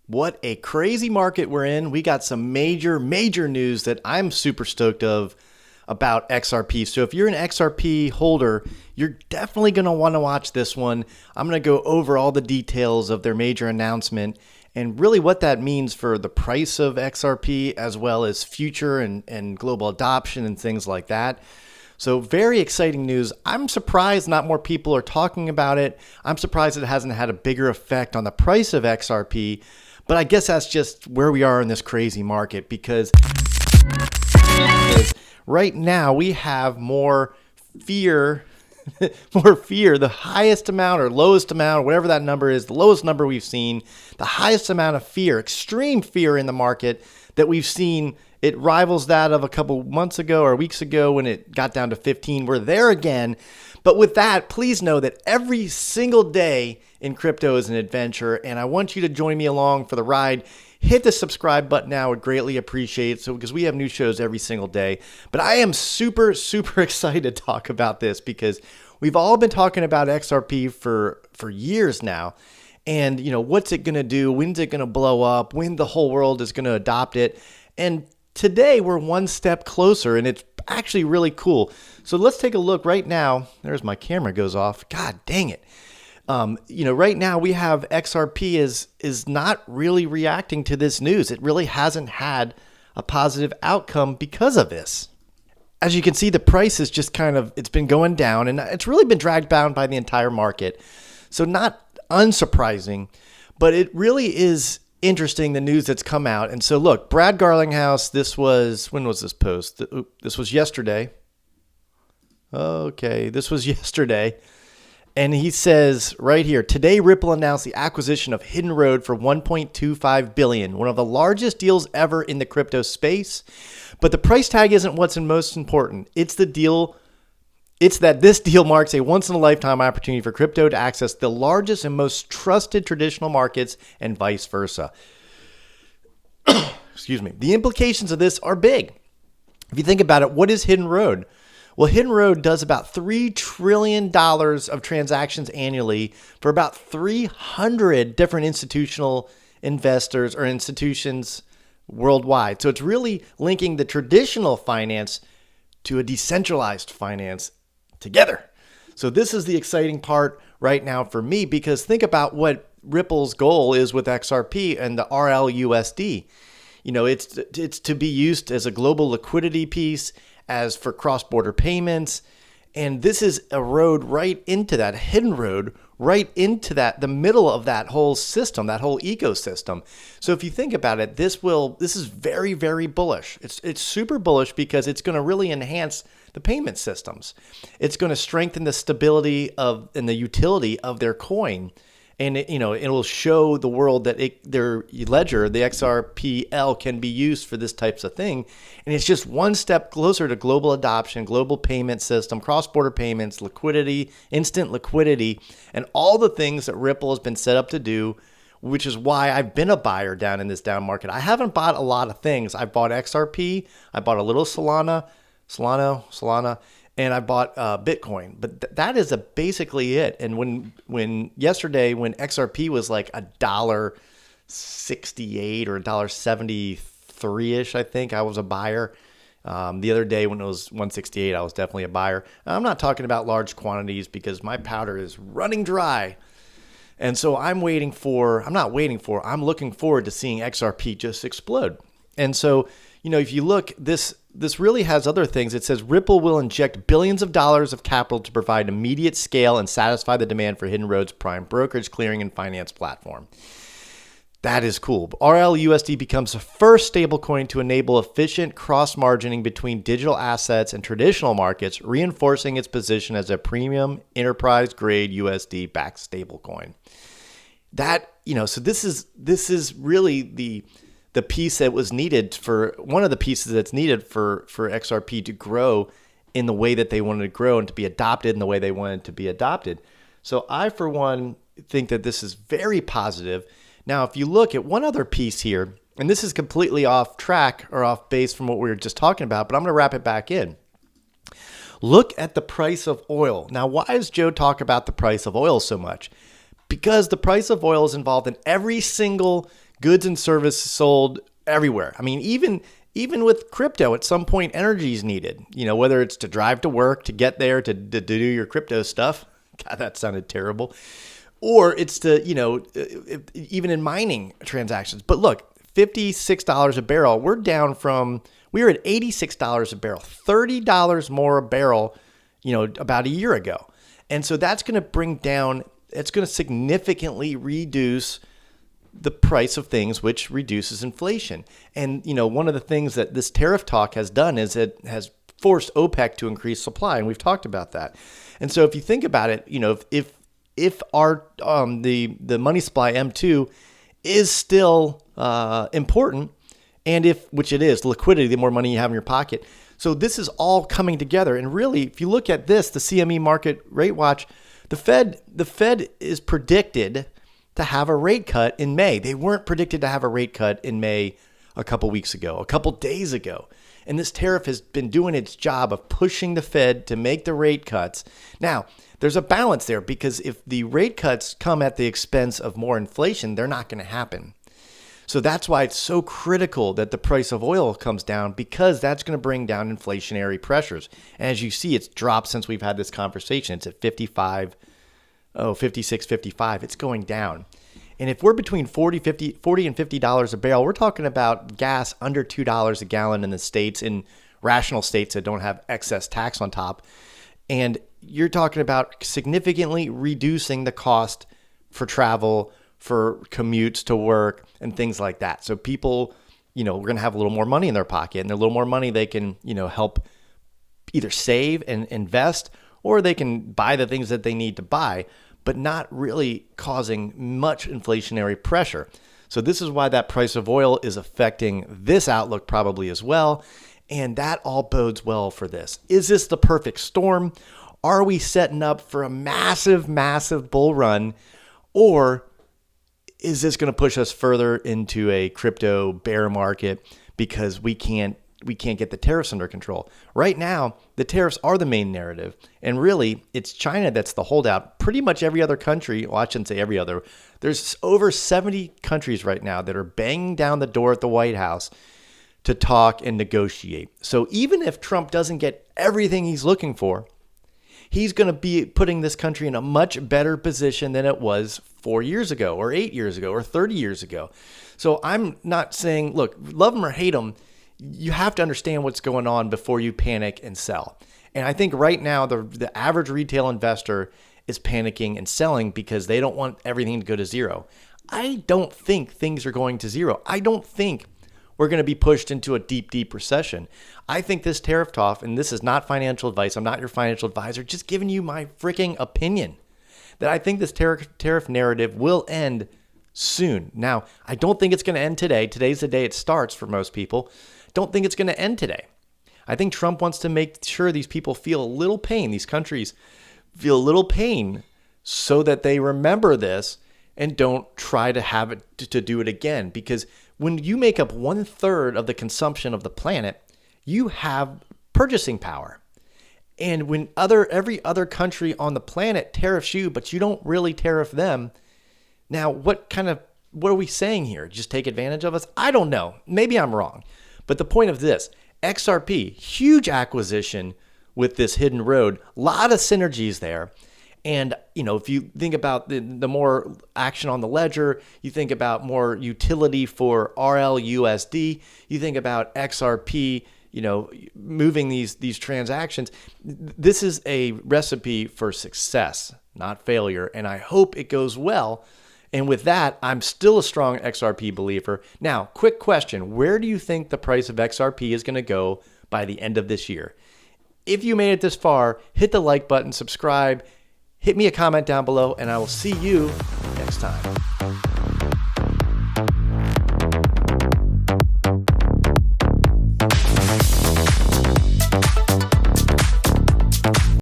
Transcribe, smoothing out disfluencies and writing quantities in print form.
What a crazy market we're in. We got some major news that I'm super stoked of about XRP. So if you're an XRP holder, you're definitely going to want to watch this one. I'm going to go over all the details of their major announcement and really what that means for the price of XRP as well as future and global adoption and things like that. So very exciting news. I'm surprised not more people are talking about it. I'm surprised it hasn't had a bigger effect on the price of XRP. But I guess that's just where we are in this crazy market because right now we have more fear, the highest amount or lowest amount, or whatever that number is, the lowest number we've seen, the highest amount of fear, extreme fear in the market that we've seen. It rivals that of a couple months ago or weeks ago when it got down to 15. We're there again. But with that, please know that every single day in crypto is an adventure, and I want you to join me along for the ride. Hit the subscribe button now. I would greatly appreciate it, so because we have new shows every single day. But I am super excited to talk about this because we've all been talking about XRP for years now. And, what's it going to do? When's it going to blow up? When the whole world is going to adopt it? And today we're one step closer, and it's actually really cool. So let's take a look right now. There's my camera goes off. God dang it. Right now we have XRP is not really reacting to this news. It really hasn't had a positive outcome because of this. As you can see, the price is just it's been going down, and it's really been dragged down by the entire market. So not unsurprising, but it really is interesting, the news that's come out. And so look, Brad Garlinghouse, when was this post? This was yesterday. Okay, this was yesterday. And he says right here, today Ripple announced the acquisition of Hidden Road for $1.25 billion, one of the largest deals ever in the crypto space. But the price tag isn't what's most important. It's that this deal marks a once-in-a-lifetime opportunity for crypto to access the largest and most trusted traditional markets and vice versa. Excuse me. The implications of this are big. If you think about it, what is Hidden Road? Well, Hidden Road does about $3 trillion of transactions annually for about 300 different institutional investors or institutions worldwide. So it's really linking the traditional finance to a decentralized finance together. So this is the exciting part right now for me, because think about what Ripple's goal is with XRP and the RLUSD. It's to be used as a global liquidity piece, as for cross-border payments. And this is a road right into that, hidden road, right into that, the middle of that whole system, that whole ecosystem. So if you think about it, this is very, very bullish. It's super bullish because it's going to really enhance the payment systems. It's going to strengthen the stability and the utility of their coin. And it will show the world that their ledger, the XRPL, can be used for this types of thing. And it's just one step closer to global adoption, global payment system, cross-border payments, liquidity, instant liquidity, and all the things that Ripple has been set up to do, which is why I've been a buyer down in this down market. I haven't bought a lot of things. I bought XRP. I bought a little Solana, and I bought Bitcoin, but that is basically it. And when yesterday, when XRP was like $1.68 or $1.73-ish, I think I was a buyer. The other day when it was 168, I was definitely a buyer. I'm not talking about large quantities because my powder is running dry. And so I'm looking forward to seeing XRP just explode. And so, if you look, this really has other things. It says Ripple will inject billions of dollars of capital to provide immediate scale and satisfy the demand for Hidden Road's prime brokerage, clearing, and finance platform. That is cool. RLUSD becomes the first stablecoin to enable efficient cross-margining between digital assets and traditional markets, reinforcing its position as a premium enterprise-grade USD-backed stablecoin. So this is really the piece that was needed one of the pieces that's needed for XRP to grow in the way that they wanted to grow and to be adopted in the way they wanted to be adopted. So I, for one, think that this is very positive. Now, if you look at one other piece here, and this is completely off track or off base from what we were just talking about, but I'm going to wrap it back in. Look at the price of oil. Now, why does Joe talk about the price of oil so much? Because the price of oil is involved in every single goods and services sold everywhere. I mean, even with crypto, at some point, energy is needed, whether it's to drive to work, to get there, to do your crypto stuff. God, that sounded terrible. Or it's to, even in mining transactions. But look, $56 a barrel, we were at $86 a barrel, $30 more a barrel, about a year ago. And so that's going to significantly reduce the price of things, which reduces inflation. And, one of the things that this tariff talk has done is it has forced OPEC to increase supply. And we've talked about that. And so if you think about it, if our, the money supply M2 is still important, and which it is, liquidity, the more money you have in your pocket. So this is all coming together. And really, if you look at this, the CME Market Rate Watch, the Fed is predicted to have a rate cut in May. They weren't predicted to have a rate cut in May a couple weeks ago, a couple days ago. And this tariff has been doing its job of pushing the Fed to make the rate cuts. Now, there's a balance there, because if the rate cuts come at the expense of more inflation, they're not going to happen. So that's why it's so critical that the price of oil comes down, because that's going to bring down inflationary pressures. And as you see, it's dropped since we've had this conversation. It's at 56, 55. It's going down. And if we're between $40 and $50 a barrel, we're talking about gas under $2 a gallon in the states, in rational states that don't have excess tax on top. And you're talking about significantly reducing the cost for travel, for commutes to work, and things like that. So people, we're going to have a little more money in their pocket, and a little more money they can, help either save and invest, or they can buy the things that they need to buy, but not really causing much inflationary pressure. So this is why that price of oil is affecting this outlook probably as well. And that all bodes well for this. Is this the perfect storm? Are we setting up for a massive, massive bull run? Or is this going to push us further into a crypto bear market because we can't get the tariffs under control? Right now, the tariffs are the main narrative. And really, it's China that's the holdout. Pretty much every other country, well, I shouldn't say every other, there's over 70 countries right now that are banging down the door at the White House to talk and negotiate. So even if Trump doesn't get everything he's looking for, he's going to be putting this country in a much better position than it was 4 years ago, or 8 years ago, or 30 years ago. So I'm not saying, look, love him or hate him, you have to understand what's going on before you panic and sell. And I think right now the average retail investor is panicking and selling because they don't want everything to go to zero. I don't think things are going to zero. I don't think we're going to be pushed into a deep, deep recession. I think this tariff talk, and this is not financial advice, I'm not your financial advisor, just giving you my freaking opinion, that I think this tariff narrative will end soon. Now, I don't think it's going to end today. Today's the day it starts for most people. Don't think it's going to end today. I think Trump wants to make sure these people feel a little pain, these countries feel a little pain, so that they remember this and don't try to have it to do it again. Because when you make up 1/3 of the consumption of the planet, you have purchasing power. And when every other country on the planet tariffs you, but you don't really tariff them, now what are we saying here? Just take advantage of us? I don't know. Maybe I'm wrong. But the point of this, XRP, huge acquisition with this hidden road, a lot of synergies there. And, if you think about the more action on the ledger, you think about more utility for RLUSD, you think about XRP, moving these transactions. This is a recipe for success, not failure. And I hope it goes well. And with that, I'm still a strong XRP believer. Now, quick question. Where do you think the price of XRP is going to go by the end of this year? If you made it this far, hit the like button, subscribe, hit me a comment down below, and I will see you next time.